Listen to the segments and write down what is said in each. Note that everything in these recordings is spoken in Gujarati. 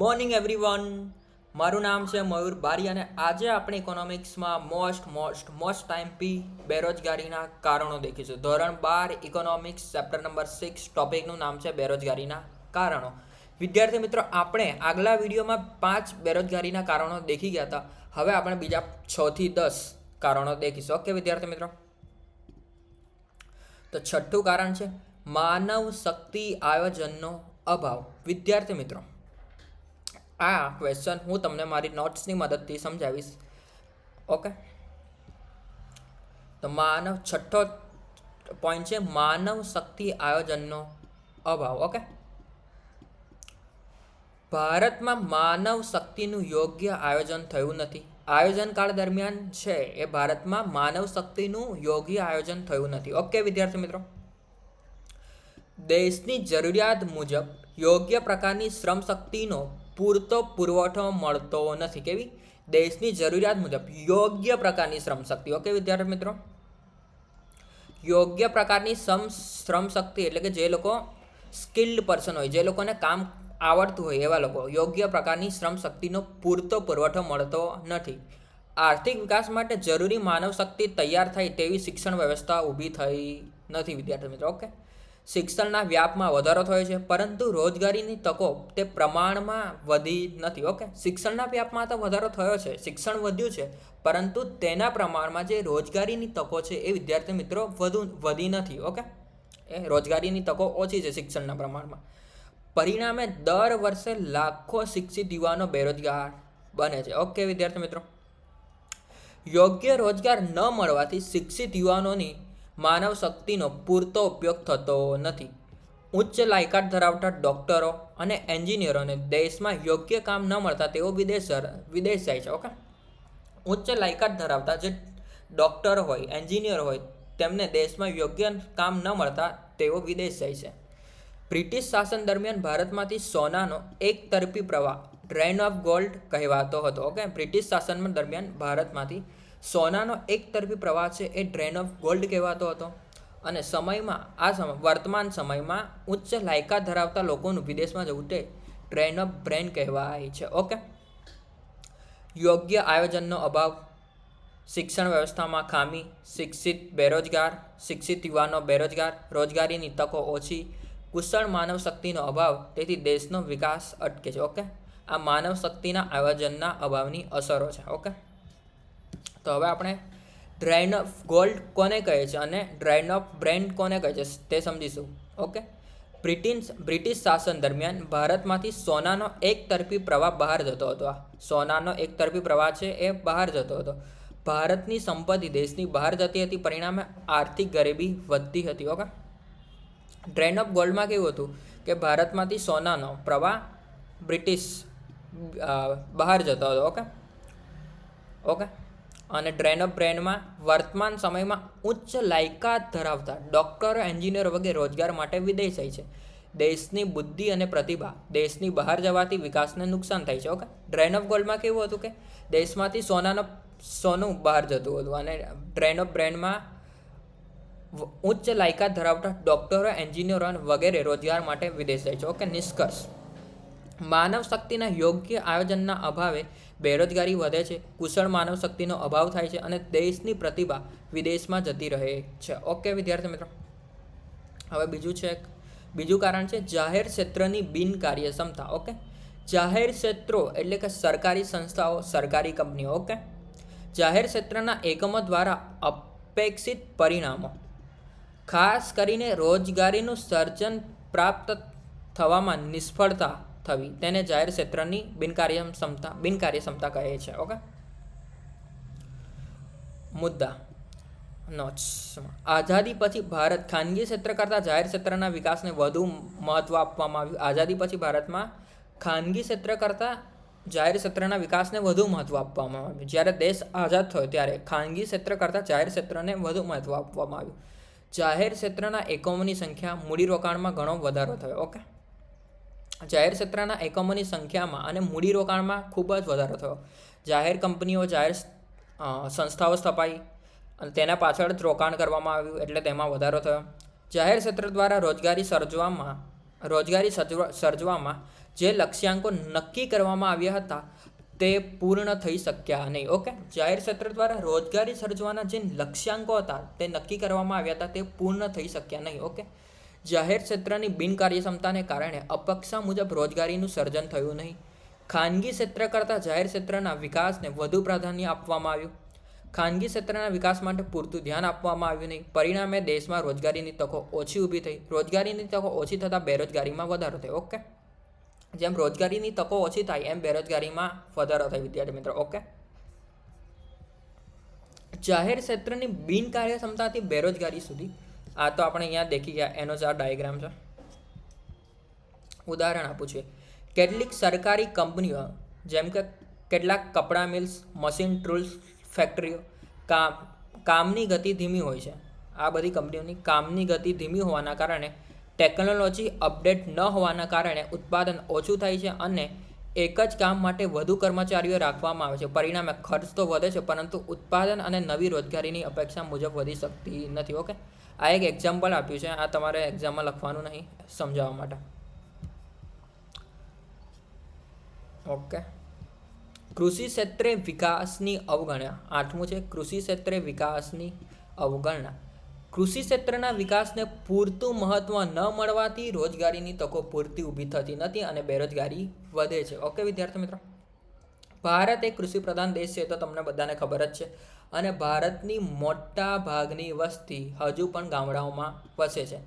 Morning everyone. મારું નામ છે મયુર બારી અને આજે આપણે ઇકોનોમિક્સમાં મોસ્ટ ટાઈમ પી બેરોજગારીના કારણો દેખીશું. ધોરણ 12 ઇકોનોમિક્સ ચેપ્ટર નંબર 6 ટોપિકનું નામ છે બેરોજગારીના કારણો. વિદ્યાર્થી મિત્રો, આપણે આગલા વિડીયોમાં 5 બેરોજગારીના કારણો દેખી ગયા હતા. હવે આપણે બીજા 6 થી 10 કારણો દેખીશું. ઓકે વિદ્યાર્થી મિત્રો, તો છઠ્ઠું કારણ છે માનવ શક્તિ આયોજનનો અભાવ. વિદ્યાર્થી મિત્રો, આ ક્વેશ્ચન હું તમને મારી નોટ્સની મદદથી સમજાવીશ. ઓકે, તો છઠ્ઠો પોઈન્ટ છે માનવ શક્તિ આયોજનનો અભાવ. ઓકે, ભારતમાં માનવ શક્તિનું યોગ્ય આયોજન થયું નથી. આયોજન કાળ દરમિયાન છે એ ભારતમાં માનવ શક્તિનું યોગ્ય આયોજન થયું નથી. ઓકે વિદ્યાર્થી મિત્રો, દેશની જરૂરિયાત મુજબ યોગ્ય પ્રકારની શ્રમ શક્તિનો પૂરતો પુરવઠો મળતો નથી. કેવી? દેશની જરૂરિયાત મુજબ યોગ્ય પ્રકારની શ્રમ શક્તિ. ઓકે વિદ્યાર્થી મિત્રો, યોગ્ય પ્રકારની શ્રમ શક્તિ એટલે કે જે લોકો સ્કિલ્ડ પર્સન હોય, જે લોકોને કામ આવડતું હોય એવા લોકો, યોગ્ય પ્રકારની શ્રમ શક્તિનો પૂરતો પુરવઠો મળતો નથી. આર્થિક વિકાસ માટે જરૂરી માનવ શક્તિ તૈયાર થાય તેવી શિક્ષણ વ્યવસ્થા ઊભી થઈ નથી. વિદ્યાર્થી મિત્રો, ઓકે, શિક્ષણના વ્યાપમાં વધારો થયો છે પરંતુ રોજગારીની તકો તે પ્રમાણમાં વધી નથી. ઓકે, શિક્ષણના વ્યાપમાં તો વધારો થયો છે, શિક્ષણ વધ્યું છે, પરંતુ તેના પ્રમાણમાં જે રોજગારીની તકો છે એ વિદ્યાર્થી મિત્રો વધી નથી. ઓકે, એ રોજગારીની તકો ઓછી છે શિક્ષણના પ્રમાણમાં. પરિણામે દર વર્ષે લાખો શિક્ષિત યુવાનો બેરોજગાર બને છે. ઓકે વિદ્યાર્થી મિત્રો, યોગ્ય રોજગાર ન મળવાથી શિક્ષિત યુવાનોની માનવ શક્તિનો પૂરતો ઉપયોગ થતો નથી. ઉચ્ચ લાયકાત ધરાવતા ડૉક્ટરો અને એન્જિનિયરોને દેશમાં યોગ્ય કામ ન મળતા તેઓ વિદેશ જાય છે. ઓકે, ઉચ્ચ લાયકાત ધરાવતા જે ડૉક્ટર હોય, એન્જિનિયર હોય, તેમને દેશમાં યોગ્ય કામ ન મળતા તેઓ વિદેશ જાય છે. બ્રિટિશ શાસન દરમિયાન ભારતમાંથી સોનાનો એકતરફી પ્રવાહ ડ્રેન ઓફ ગોલ્ડ કહેવાતો હતો. ઓકે, બ્રિટિશ શાસન દરમિયાન ભારતમાંથી સોનાનો એકતરફી પ્રવાહ છે એ ડ્રેન ઓફ ગોલ્ડ કહેવાતો હતો. અને વર્તમાન સમયમાં ઉચ્ચ લાયકાત ધરાવતા લોકોનું વિદેશમાં જવું તે ડ્રેન ઓફ બ્રેન કહેવાય છે. ઓકે, યોગ્ય આયોજનનો અભાવ, શિક્ષણ વ્યવસ્થામાં ખામી, શિક્ષિત બેરોજગાર, શિક્ષિત યુવાનો બેરોજગાર, રોજગારીની તકો ઓછી, કુશળ માનવ શક્તિનો અભાવ, તેથી દેશનો વિકાસ અટકે છે. ઓકે, આ માનવ શક્તિના આયોજનના અભાવની અસરો છે. ઓકે, તો હવે આપણે ડ્રેન ઓફ ગોલ્ડ કોને કહે છે અને ડ્રેન ઓફ બ્રેન કોને કહે છે તે સમજીશું. ઓકે, બ્રિટિશ શાસન દરમિયાન ભારતમાંથી સોનાનો એકતરફી પ્રવાહ બહાર જતો હતો. સોનાનો એકતરફી પ્રવાહ છે એ બહાર જતો હતો. ભારતની સંપત્તિ દેશની બહાર જતી હતી, પરિણામે આર્થિક ગરીબી વધતી હતી. ઓકે, ડ્રેન ઓફ ગોલ્ડમાં કેવું હતું કે ભારતમાંથી સોનાનો પ્રવાહ બ્રિટિશ બહાર જતો હતો. ઓકે, અને ડ્રેન ઓફ બ્રેનમાં વર્તમાન સમયમાં ઉચ્ચ લાયકાત ધરાવતા ડૉક્ટરો, એન્જિનિયરો વગેરે રોજગાર માટે વિદેશ જાય છે. દેશની બુદ્ધિ અને પ્રતિભા દેશની બહાર જવાથી વિકાસને નુકસાન થાય છે. ઓકે, ડ્રેન ઓફ ગોલ્ડમાં કેવું હતું કે દેશમાંથી સોનું બહાર જતું હતું અને ડ્રેન ઓફ બ્રેનમાં ઉચ્ચ લાયકાત ધરાવતા ડૉક્ટરો, એન્જિનિયરો વગેરે રોજગાર માટે વિદેશ જાય છે. ઓકે, નિષ્કર્ષ, માનવ શક્તિના યોગ્ય આયોજનના અભાવે બેરોજગારી વધે છે, કુશળ માનવ શક્તિનો અભાવ થાય છે અને દેશની પ્રતિભા વિદેશમાં જતી રહે છે. ઓકે વિદ્યાર્થી મિત્રો, હવે બીજું કારણ છે જાહેર ક્ષેત્રની બિનકાર્યક્ષમતા. ઓકે, જાહેર ક્ષેત્રો એટલે કે સરકારી સંસ્થાઓ, સરકારી કંપનીઓ. ઓકે, જાહેર ક્ષેત્રના એકમો દ્વારા અપેક્ષિત પરિણામો, ખાસ કરીને રોજગારીનું સર્જન પ્રાપ્ત થવામાં નિષ્ફળતા થવી, તેને જાહેર ક્ષેત્રની બિનકાર્યક્ષમતા કહે છે. ઓકે, મુદ્દા નોટ્સમાં, આઝાદી પછી ભારત ખાનગી ક્ષેત્ર કરતાં જાહેર ક્ષેત્રના વિકાસને વધુ મહત્ત્વ આપવામાં આવ્યું. આઝાદી પછી ભારતમાં ખાનગી ક્ષેત્ર કરતાં જાહેર ક્ષેત્રના વિકાસને વધુ મહત્ત્વ આપવામાં આવ્યું. જ્યારે દેશ આઝાદ થયો ત્યારે ખાનગી ક્ષેત્ર કરતાં જાહેર ક્ષેત્રને વધુ મહત્ત્વ આપવામાં આવ્યું. જાહેર ક્ષેત્રના એકમોની સંખ્યા, મૂડીરોકાણમાં ઘણો વધારો થયો. ઓકે, જાહેર ક્ષેત્રના એકમોની સંખ્યામાં અને મૂડીરોકાણમાં ખૂબ જ વધારો થયો. જાહેર કંપનીઓ, જાહેર સંસ્થાઓ સ્થપાઈ અને તેના પાછળ જ રોકાણ કરવામાં આવ્યું એટલે તેમાં વધારો થયો. જાહેર ક્ષેત્ર દ્વારા રોજગારી સર્જવામાં રોજગારી સર્જવામાં જે લક્ષ્યાંકો નક્કી કરવામાં આવ્યા હતા તે પૂર્ણ થઈ શક્યા નહીં. ઓકે, જાહેર ક્ષેત્ર દ્વારા રોજગારી સર્જવાના જે લક્ષ્યાંકો હતા તે નક્કી કરવામાં આવ્યા હતા તે પૂર્ણ થઈ શક્યા નહીં. ઓકે, જાહેર ક્ષેત્રની બિનકાર્યક્ષમતાને કારણે અપેક્ષા મુજબ રોજગારીનું સર્જન થયું નહીં. ખાનગી ક્ષેત્ર કરતાં જાહેર ક્ષેત્રના વિકાસને વધુ પ્રાધાન્ય આપવામાં આવ્યું. ખાનગી ક્ષેત્રના વિકાસ માટે પૂરતું ધ્યાન આપવામાં આવ્યું નહીં. પરિણામે દેશમાં રોજગારીની તકો ઓછી ઊભી થઈ. રોજગારીની તકો ઓછી થતાં બેરોજગારીમાં વધારો થયો. ઓકે, જેમ રોજગારીની તકો ઓછી થાય એમ બેરોજગારીમાં વધારો થાય વિદ્યાર્થી મિત્રો. ઓકે, જાહેર ક્ષેત્રની બિનકાર્યક્ષમતાથી બેરોજગારી સુધી, આ તો આપણે અહીંયા દેખી ગયા, એનો જ આ ડાયાગ્રામ છે. ઉદાહરણ આપું છું. કેટલીક સરકારી કંપનીઓ જેમ કે કેટલાક કપડાં મિલ્સ, મશીન ટૂલ્સ ફેક્ટરીઓ કામની ગતિ ધીમી હોય છે. આ બધી કંપનીઓની કામની ગતિ ધીમી હોવાના કારણે, ટેકનોલોજી અપડેટ ન હોવાના કારણે ઉત્પાદન ઓછું થાય છે અને એક જ કામ માટે વધુ કર્મચારીઓ રાખવામાં આવે છે. પરિણામે ખર્ચ તો વધે છે પરંતુ ઉત્પાદન અને નવી રોજગારીની અપેક્ષા મુજબ વધી શકતી નથી. ઓકે, આ એક એક્ઝામ્પલ આપ્યું છે, આ તમારે એક્ઝામમાં લખવાનું નહીં, સમજાવવા માટે. ઓકે, કૃષિ ક્ષેત્રે વિકાસની અવગણના. 8મું છે કૃષિ ક્ષેત્રે વિકાસની અવગણના. કૃષિ ક્ષેત્રના વિકાસને પૂરતું મહત્વ ન મળવાથી રોજગારીની તકો પૂરતી ઊભી થતી નથી અને બેરોજગારી વધે છે. ઓકે વિદ્યાર્થી મિત્રો, ભારત એક કૃષિ પ્રધાન દેશ છે તો તમને બધાને ખબર જ છે. અને ભારતની મોટા ભાગની વસ્તી હજુ પણ ગામડાઓમાં વસે છે.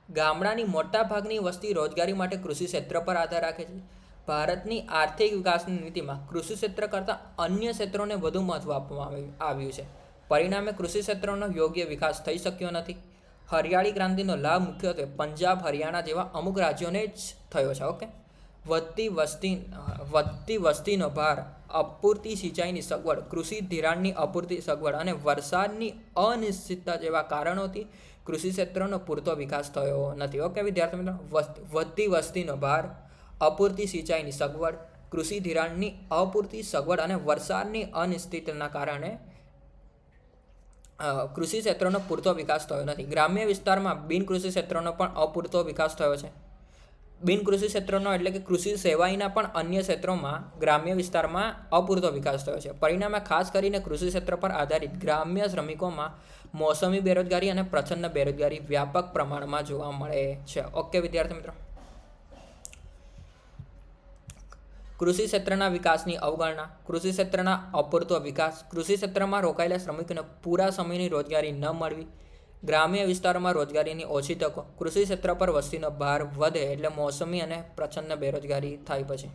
ગામડાની મોટા ભાગની વસ્તી રોજગારી માટે કૃષિ ક્ષેત્ર પર આધાર રાખે છે. ભારતની આર્થિક વિકાસની નીતિમાં કૃષિ ક્ષેત્ર કરતાં અન્ય ક્ષેત્રોને વધુ મહત્વ આપવામાં આવ્યું છે. પરિણામે કૃષિ ક્ષેત્રનો યોગ્ય વિકાસ થઈ શક્યો નથી. હરિયાળી ક્રાંતિનો લાભ મુખ્યત્વે પંજાબ, હરિયાણા જેવા અમુક રાજ્યોને જ થયો છે. ઓકે, વધતી વસ્તીનો ભાર, અપૂરતી સિંચાઈની સગવડ, કૃષિ ધિરાણની અપૂરતી સગવડ અને વરસાદની અનિશ્ચિતતા જેવા કારણોથી કૃષિ ક્ષેત્રનો પૂરતો વિકાસ થયો નથી. ઓકે વિદ્યાર્થી મિત્રો, વધતી વસ્તીનો ભાર, અપૂરતી સિંચાઈની સગવડ, કૃષિ ધિરાણની અપૂરતી સગવડ અને વરસાદની અનિશ્ચિતતાના કારણે કૃષિ ક્ષેત્રનો પૂરતો વિકાસ થયો નથી. ગ્રામ્ય વિસ્તારમાં બિનકૃષિ ક્ષેત્રનો પણ અપૂરતો વિકાસ થયો છે. બિનકૃષિ ક્ષેત્રનો એટલે કે કૃષિ સિવાયના પણ અન્ય ક્ષેત્રોમાં ગ્રામ્ય વિસ્તારમાં અપૂરતો વિકાસ થયો છે. પરિણામે ખાસ કરીને કૃષિ ક્ષેત્ર પર આધારિત ગ્રામ્ય શ્રમિકોમાં મોસમી બેરોજગારી અને પ્રચંડ બેરોજગારી વ્યાપક પ્રમાણમાં જોવા મળે છે. ઓકે વિદ્યાર્થી મિત્રો, કૃષિ ક્ષેત્રના વિકાસની અવગણના. કૃષિ ક્ષેત્રના અપૂરતો વિકાસ, કૃષિ ક્ષેત્રમાં રોકાયેલા શ્રમિકોને પૂરા સમયની રોજગારી ન મળવી, ગ્રામ્ય વિસ્તારોમાં રોજગારીની ઓછી તકો, કૃષિ ક્ષેત્ર પર વસ્તીનો ભાર વધે એટલે મોસમી અને પ્રચંડ બેરોજગારી થાય. પછી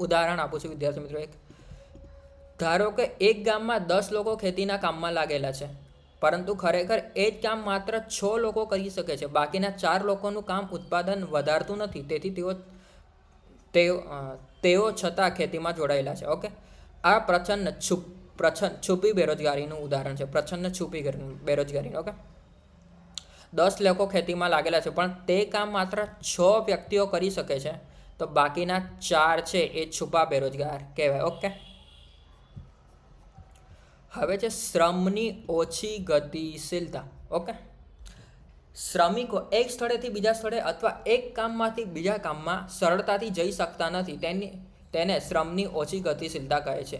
ઉદાહરણ આપું છું વિદ્યાર્થી મિત્રો. ધારો કે એક ગામમાં 10 લોકો ખેતીના કામમાં લાગેલા છે, પરંતુ ખરેખર એ જ કામ માત્ર 6 લોકો કરી શકે છે. બાકીના 4 લોકોનું કામ ઉત્પાદન વધારતું નથી, તેથી તેઓ છતાં ખેતીમાં જોડાયેલા છે. ઓકે, આ છુપી બેરોજગારીનું ઉદાહરણ છે. પ્રચંડ છુપી બેરોજગારીનું. ઓકે, 10 લોકો ખેતીમાં લાગેલા છે પણ તે કામ માત્ર 6 વ્યક્તિઓ કરી શકે છે, તો બાકીના 4 છે એ છુપા બેરોજગાર કહેવાય. ઓકે, હવે છે શ્રમની ઓછી ગતિશીલતા. ઓકે, શ્રમિકો એક સ્થળેથી બીજા સ્થળે અથવા એક કામમાંથી બીજા કામમાં સરળતાથી જઈ શકતા નથી. તેને શ્રમની ઓછી ગતિશીલતા કહે છે.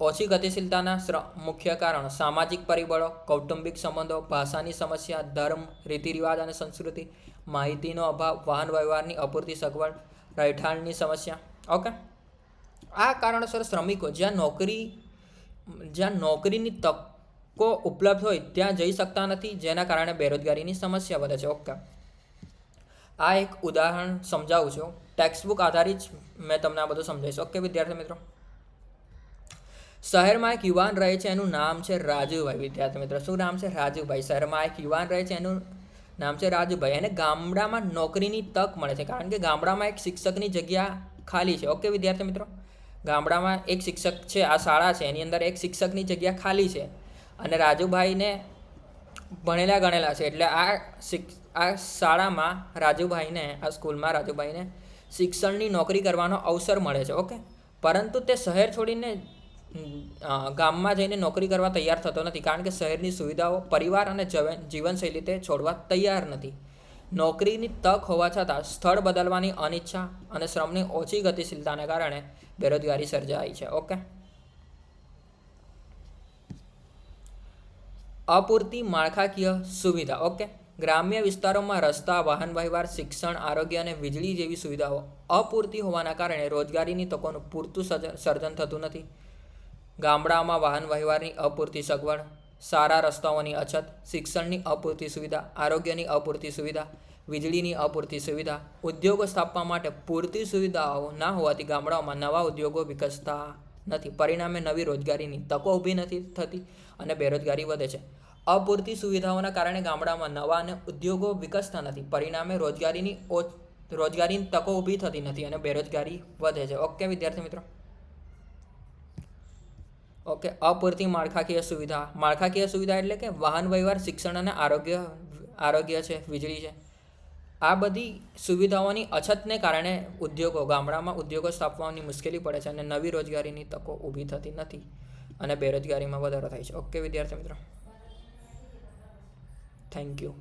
ઓછી ગતિશીલતાના મુખ્ય કારણો સામાજિક પરિબળો, કૌટુંબિક સંબંધો, ભાષાની સમસ્યા, ધર્મ, રીતિરિવાજ અને સંસ્કૃતિ, માહિતીનો અભાવ, વાહન વ્યવહારની અપૂરતી સગવડ, રહેઠાણની સમસ્યા. ઓકે, આ કારણોસર શ્રમિકો જ્યાં નોકરીની તકો ઉપલબ્ધ હોય ત્યાં જઈ શકતા નથી, જેના કારણે બેરોજગારીની સમસ્યા વધે છે. ઓકે, આ એક ઉદાહરણ સમજાવું છું. ટેક્સ્ટબુક આધારિત મેં તમને આ બધું સમજાવીશ. ઓકે વિદ્યાર્થી મિત્રો, શહેરમાં એક યુવાન રહે છે, એનું નામ છે રાજુભાઈ. વિદ્યાર્થી મિત્રો, શું નામ છે? રાજુભાઈ. શહેરમાં એક યુવાન રહે છે, એનું નામ છે રાજુભાઈ. એને ગામડામાં નોકરીની તક મળે છે કારણ કે ગામડામાં એક શિક્ષકની જગ્યા ખાલી છે. ઓકે વિદ્યાર્થી મિત્રો, ગામડામાં એક શિક્ષક છે, આ શાળા છે, એની અંદર એક શિક્ષકની જગ્યા ખાલી છે અને રાજુભાઈને ભણેલા ગણેલા છે એટલે આ શાળામાં રાજુભાઈને, આ સ્કૂલમાં રાજુભાઈને શિક્ષણની નોકરી કરવાનો અવસર મળે છે. ઓકે, પરંતુ તે શહેર છોડીને ગામમાં જઈને નોકરી કરવા તૈયાર થતો નથી કારણ કે શહેરની સુવિધાઓ, પરિવાર અને જીવનશૈલી તે છોડવા તૈયાર નથી. નોકરીની તક હોવા છતાં સ્થળ બદલવાની અનિચ્છા અને શ્રમની ઓછી ગતિશીલતાને કારણે બેરોજગારી સર્જાઈ છે. ઓકે. અપૂરતી માળખાકીય સુવિધા. ઓકે. ગ્રામ્ય વિસ્તારોમાં રસ્તા, વાહન વ્યવહાર, શિક્ષણ, આરોગ્ય અને વીજળી જેવી સુવિધાઓ અપૂરતી હોવાના કારણે રોજગારીની તકોનું પૂરતું સર્જન થતું નથી. ગામડાઓમાં વાહન વ્યવહારની અપૂરતી સગવડ, સારા રસ્તાઓની અછત, શિક્ષણની અપૂરતી સુવિધા, આરોગ્યની અપૂરતી સુવિધા, વીજળીની અપૂરતી સુવિધા, ઉદ્યોગો સ્થાપવા માટે પૂરતી સુવિધાઓ ના હોવાથી ગામડાઓમાં નવા ઉદ્યોગો વિકસતા નથી. પરિણામે નવી રોજગારીની તકો ઊભી નથી થતી અને બેરોજગારી વધે છે. અપૂરતી સુવિધાઓના કારણે ગામડામાં નવા અને ઉદ્યોગો વિકસતા નથી. પરિણામે રોજગારીની તકો ઊભી થતી નથી અને બેરોજગારી વધે છે. ઓકે વિદ્યાર્થી મિત્રો. ઓકે. અપૂરતી માળખાકીય સુવિધા. માળખાકીય સુવિધા એટલે કે વાહન વ્યવહાર, શિક્ષણ અને આરોગ્ય છે, વીજળી છે. આ બધી સુવિધાઓની અછતને કારણે ગામડામાં ઉદ્યોગો સ્થાપવાની મુશ્કેલી પડે છે અને નવી રોજગારીની તકો ઊભી થતી નથી અને બેરોજગારીમાં વધારો થાય છે. ઓકે વિદ્યાર્થી મિત્રો. Thank you.